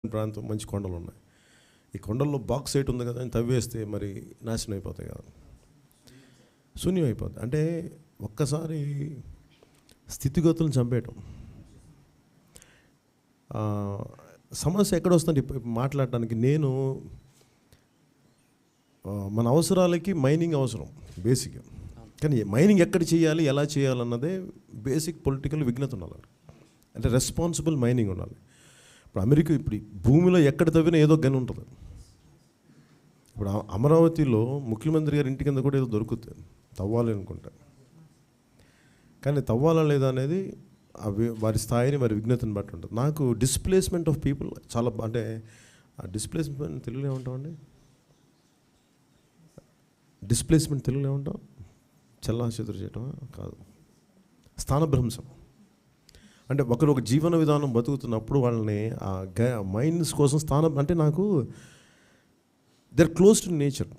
ప్రాంతం మంచి కొండలు ఉన్నాయి. ఈ కొండల్లో బాక్సైట్ ఉంది కదా అని తవ్వేస్తే మరి నాశనం అయిపోతాయి కదా, శూన్యం అయిపోతుంది. అంటే ఒక్కసారి స్థితిగతులను చంపేయటం. సమస్య ఎక్కడ వస్తుంది మాట్లాడటానికి? నేను మన అవసరాలకి మైనింగ్ అవసరం బేసిక్, కానీ మైనింగ్ ఎక్కడ చేయాలి, ఎలా చేయాలన్నదే బేసిక్ పొలిటికల్ విజ్ఞత ఉండాలి. అంటే రెస్పాన్సిబుల్ మైనింగ్ ఉండాలి. ఇప్పుడు అమెరికా ఇప్పుడు భూమిలో ఎక్కడ తవ్వినా ఏదో గని ఉంటుంది. ఇప్పుడు అమరావతిలో ముఖ్యమంత్రి గారి ఇంటి కింద కూడా ఏదో దొరుకుతుంది తవ్వాలి అనుకుంటా, కానీ తవ్వాలా లేదా అనేది వారి స్థాయిని వారి విజ్ఞతను బట్టి ఉంటుంది. నాకు డిస్ప్లేస్మెంట్ ఆఫ్ పీపుల్ చాలా, అంటే ఆ డిస్ప్లేస్మెంట్ తెలుగులో ఏమంటామండి? డిస్ప్లేస్మెంట్ తెలుగులో ఏమంటాం? చెల్లాచెదురు చేయటం కాదు, స్థానభ్రంశం. అంటే ఒకరు ఒక జీవన విధానం బతుకుతున్నప్పుడు వాళ్ళని ఆ మైండ్స్ కోసం స్థానం, అంటే నాకు దర్ క్లోజ్ టు నేచర్.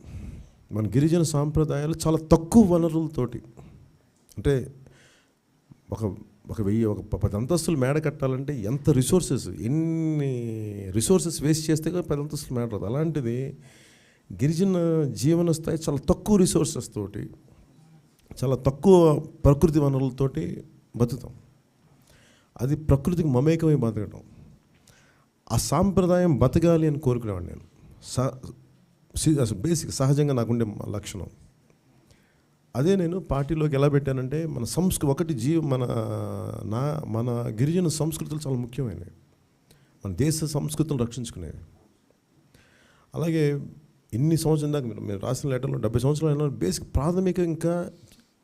మన గిరిజన సాంప్రదాయాలు చాలా తక్కువ వనరులతోటి, అంటే ఒక 10 అంతస్తులు మేడ కట్టాలంటే ఎంత రిసోర్సెస్, ఎన్ని రిసోర్సెస్ వేస్ట్ చేస్తే 10 అంతస్తులు మేడ రాదు. అలాంటిది గిరిజన జీవన స్థాయి చాలా తక్కువ రిసోర్సెస్ తోటి, చాలా తక్కువ ప్రకృతి వనరులతోటి బతుకుతాం. అది ప్రకృతికి మమేకమై బతకడం. ఆ సాంప్రదాయం బతకాలి అని కోరుకునేవాడు నేను. అసలు బేసిక్ సహజంగా నాకుండే లక్షణం అదే. నేను పార్టీలోకి ఎలా పెట్టానంటే మన మన గిరిజన సంస్కృతులు చాలా ముఖ్యమైనవి, మన దేశ సంస్కృతులను రక్షించుకునేవి. అలాగే ఇన్ని సంవత్సరం దాకా మీరు రాసిన లెటర్లో 70 సంవత్సరాలు బేసిక్ ప్రాథమిక ఇంకా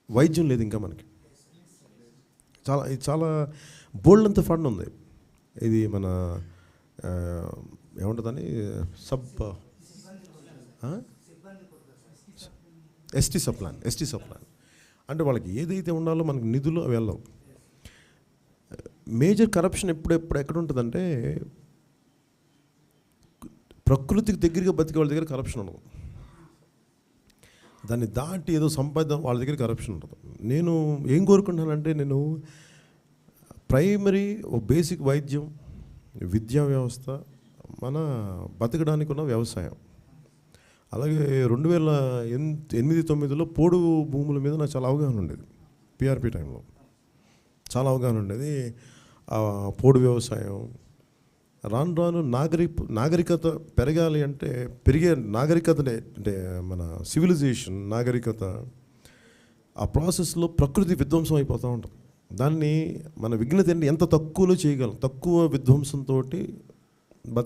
వైద్యం లేదు ఇంకా మనకి. చాలా బోల్డ్ అంత ఫండ్ ఉంది. ఇది మన ఏముంటుందని ఎస్టీ సబ్ ప్లాన్ అంటే వాళ్ళకి ఏదైతే ఉండాలో మనకి నిధులు అవి వెళ్ళవు. మేజర్ కరప్షన్ ఎక్కడ ఉంటుందంటే ప్రకృతికి దగ్గరగా బతికే వాళ్ళ దగ్గర కరప్షన్ ఉండదు, దాన్ని దాటి ఏదో సంపాదన వాళ్ళ దగ్గర కరప్షన్ ఉంటుంది. నేను ఏం కోరుకుంటున్నానంటే, నేను ప్రైమరీ బేసిక్ వైద్యం, విద్యా వ్యవస్థ, మన బతకడానికి ఉన్న వ్యవసాయం. అలాగే 2008-9లో పోడు భూముల మీద నాకు చాలా అవగాహన ఉండేది. పిఆర్పి టైంలో చాలా అవగాహన ఉండేది. పోడు వ్యవసాయం రాను నాగరికత పెరగాలి అంటే పెరిగే నాగరికతనే, అంటే మన సివిలైజేషన్ నాగరికత, ఆ ప్రాసెస్లో ప్రకృతి విధ్వంసం అయిపోతూ ఉంటుంది. దాన్ని మన విజ్ఞత ఎంత తక్కువలో చేయగలం, తక్కువ విధ్వంసంతో బతక